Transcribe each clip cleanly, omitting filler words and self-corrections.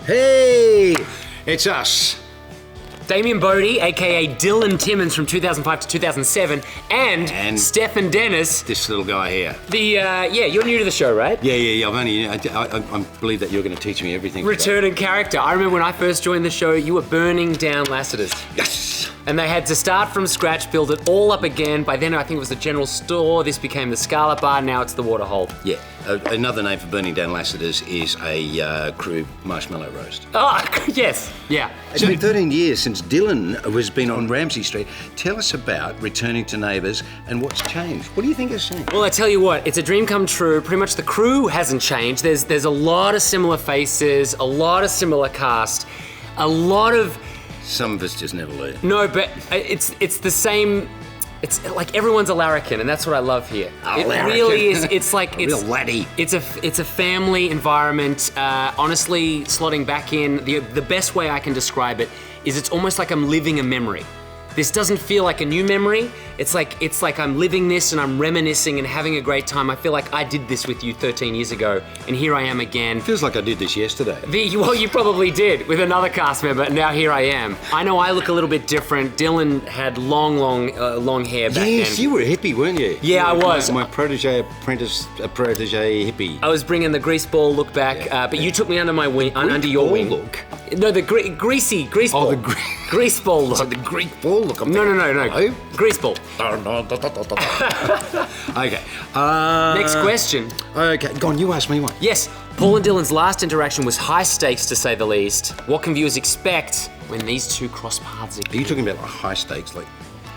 Hey, it's us. Damien Bodie, aka Dylan Timmons from 2005 to 2007, and Stefan Dennis. This little guy here. You're new to the show, right? Yeah. I believe that you're going to teach me everything. Returning character. I remember when I first joined the show, you were burning down Lassiter's. Yes. And they had to start from scratch, build it all up again. By then, I think it was the general store. This became the Scarlet Bar. Now it's the Waterhole. Yeah. Another name for burning down Lassiter's is a crew marshmallow roast. Oh, yes. Yeah. It's been 13 years since Dylan has been on Ramsay Street. Tell us about returning to Neighbours and what's changed. What do you think has changed? Well, I tell you what, it's a dream come true. Pretty much the crew hasn't changed. There's a lot of similar faces, a lot of similar cast, a lot of... Some of us just never leave. No, but it's the same. It's like everyone's a larrikin, and that's what I love here. It really is. It's like it's real laddie. It's a family environment. Honestly, slotting back in, the best way I can describe it is it's almost like I'm living a memory. This doesn't feel like a new memory. It's like I'm living this and I'm reminiscing and having a great time. I feel like I did this with you 13 years ago, and here I am again. Feels like I did this yesterday. Well, you probably did with another cast member, and now here I am. I know I look a little bit different. Dylan had long hair back then. Yes, you were a hippie, weren't you? Yeah, I was. My protege hippie. I was bringing the grease ball look back, but you took me under my wing, under your wing. Look. No, the grease ball. Oh, the grease ball look. So the Greek ball look. No. Grease ball. Okay. Next question. Okay, go on, you ask me one. Yes, Paul and Dylan's last interaction was high stakes, to say the least. What can viewers expect when these two cross paths again? Are you talking about like high stakes, like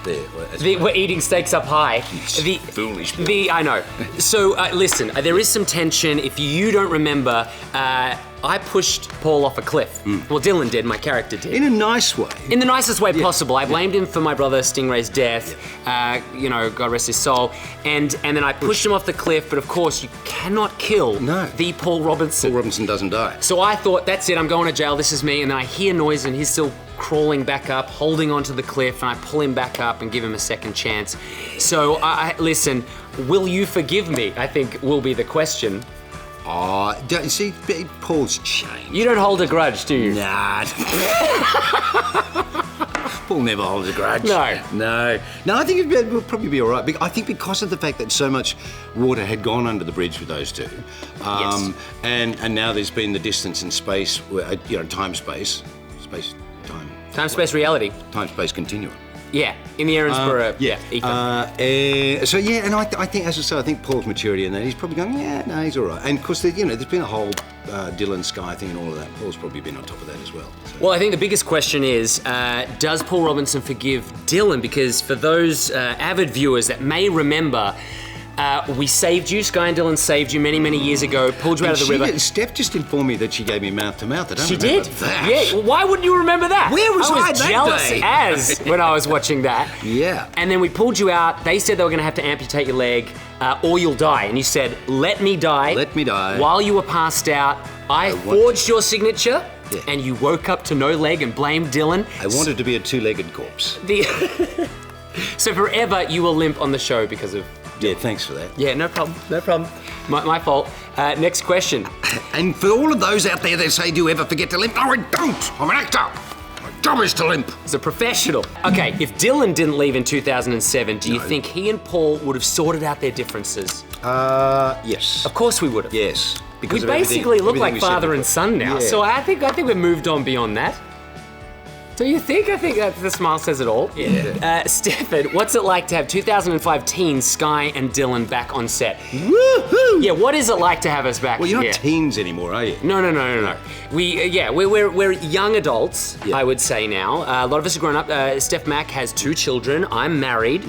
there? We're eating steaks up high. Foolish. I know. So listen, there is some tension. If you don't remember, I pushed Paul off a cliff. Well, Dylan did, my character did. In a nice way. In the nicest way possible. I blamed him for my brother Stingray's death, God rest his soul, and then I pushed him off the cliff, but of course you cannot kill the Paul Robinson. Paul Robinson doesn't die. So I thought, that's it, I'm going to jail, this is me, and then I hear noise and he's still crawling back up, holding onto the cliff, and I pull him back up and give him a second chance. So, listen, will you forgive me, I think will be the question. Oh, see, Paul's changed. You don't hold a grudge, do you? Nah. Paul never holds a grudge. No, I think it will probably be all right. I think because of the fact that so much water had gone under the bridge with those two, yes. and now there's been the distance and space, time, space continuum. Yeah, in the Erinsborough, ether. And I think, as I say, I think Paul's maturity and that he's probably going, he's all right. And of course, there's been a whole Dylan Sky thing and all of that. Paul's probably been on top of that as well. So. Well, I think the biggest question is, does Paul Robinson forgive Dylan? Because for those avid viewers that may remember, we saved you, Sky and Dylan saved you many, many years ago, pulled you out of the river. Steph just informed me that she gave me mouth-to-mouth. I don't remember did? that. Yeah, well, why wouldn't you remember that? Where was I was that jealous day? as when I was watching that. Yeah. And then we pulled you out. They said they were going to have to amputate your leg or you'll die. And you said, let me die. Let me die. While you were passed out, I forged your signature. Yeah. And you woke up to no leg and blamed Dylan. I wanted to be a two-legged corpse. So forever you will limp on the show because of... Yeah, thanks for that. Yeah, no problem. My fault. Next question. And for all of those out there that say, do you ever forget to limp? No, I don't. I'm an actor. My job is to limp. He's a professional. Okay, if Dylan didn't leave in 2007, do you think he and Paul would have sorted out their differences? Yes. Of course we would have. Yes. We basically look like father and son now, so I think we've moved on beyond that. Do you think? I think the smile says it all. Yeah. Stefan, what's it like to have 2005 teens Sky and Dylan back on set? Woohoo! Yeah, what is it like to have us back Well, you're here? not teens anymore, are you? No. We're young adults, I would say now. A lot of us are grown up. Steph Mack has 2 children. I'm married.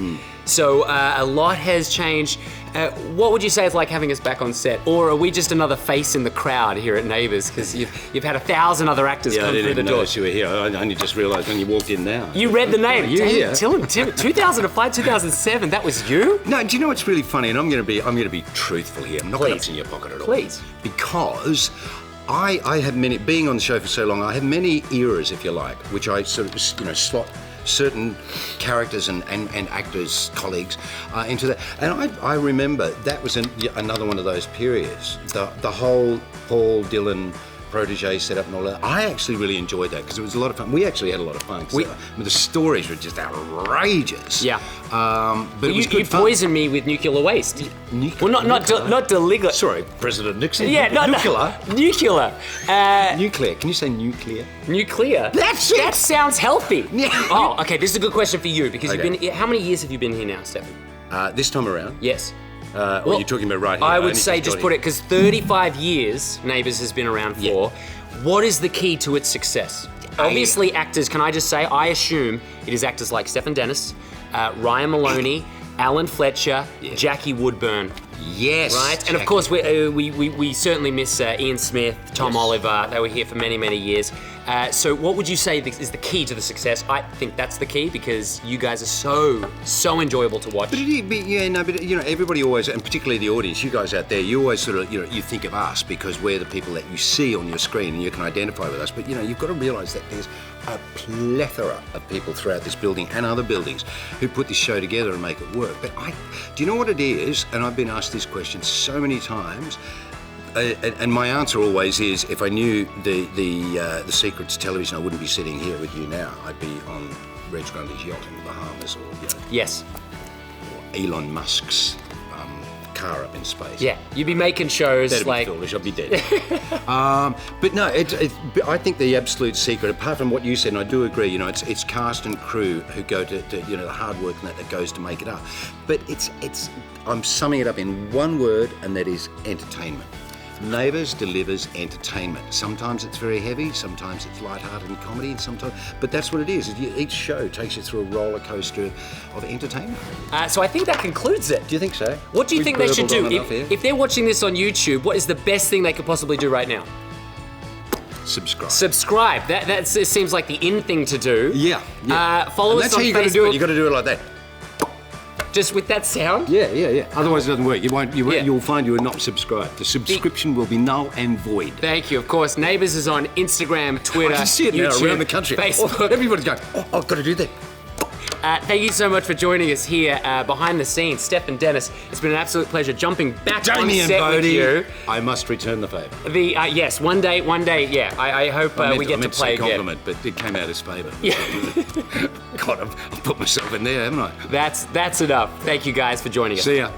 So a lot has changed. What would you say it's like having us back on set? Or are we just another face in the crowd here at Neighbours? Because you've had 1,000 other actors come through the door. I didn't notice you were here. I only just realised when you walked in now. You read the name. You here? 2005, 2007, that was you? No, do you know what's really funny? And I'm going to be truthful here. I'm not going to in your pocket at all. Please. Because I have many, being on the show for so long, I have many eras, if you like, which I sort of, slot certain characters and actors, colleagues into that. And I remember that was another one of those periods. The whole Paul Dylan protege set up and all that. I actually really enjoyed that because it was a lot of fun. We actually had a lot of fun. The stories were just outrageous. Yeah. But it was good you fun. poisoned me with nuclear waste. Nuclear? Well, not deliberate. Sorry, President Nixon. Yeah, nuclear. Nuclear. Nuclear. Can you say nuclear? Nuclear. That's it. That sounds healthy. Yeah. Oh, okay. This is a good question for you because Okay. you've been. How many years have you been here now, Stefan? This time around? Yes. Or you're talking about right here? I only would say just got put here. it because 35 years Neighbours has been around for. Yeah. What is the key to its success? Obviously, actors. Can I just say? I assume it is actors like Stefan Dennis, Ryan Maloney, Alan Fletcher, Jackie Woodburn. Yes. Right, and of course we certainly miss Ian Smith, Tom Yes. Oliver. They were here for many years. So what would you say is the key to the success? I think that's the key because you guys are so enjoyable to watch. But everybody always, and particularly the audience, you guys out there, you always sort of, you think of us because we're the people that you see on your screen and you can identify with us. But you've got to realise that there's a plethora of people throughout this building and other buildings who put this show together and make it work. But do you know what it is? And I've been asked this question so many times. And my answer always is, if I knew the secret to television, I wouldn't be sitting here with you now. I'd be on Reg Grundy's yacht in the Bahamas, or Yes. or Elon Musk's car up in space. Yeah, you'd be making shows That'd like. be foolish. I'd be dead. But no, I think the absolute secret, apart from what you said, and I do agree, it's cast and crew who go to the hard work and that goes to make it up. But I'm summing it up in one word, and that is entertainment. Neighbours delivers entertainment. Sometimes it's very heavy, sometimes it's light-hearted and comedy, and but that's what it is. Each show takes you through a roller coaster of entertainment. So I think that concludes it. Do you think so? What do you think they should do? Enough here? If they're watching this on YouTube, what is the best thing they could possibly do right now? Subscribe. Subscribe. That seems like the in thing to do. Yeah. Follow And us that's on how you got to Facebook. do it. You got to do it like that. Just with that sound. Yeah. Otherwise, it doesn't work. You won't. Yeah. You'll find you are not subscribed. The subscription will be null and void. Thank you. Of course, Neighbours is on Instagram, Twitter, I can see it YouTube, now around the country. Facebook. Everybody's going, I've got to do that. Thank you so much for joining us here behind the scenes, Stefan Dennis. It's been an absolute pleasure jumping back Damien, on set with Bodie, you. I must return the favour. Yes, one day. Yeah, I hope we get to play I again. compliment, but it came out as favour. Yeah. God, I've put myself in there, haven't I? That's enough. Thank you guys for joining us. See ya.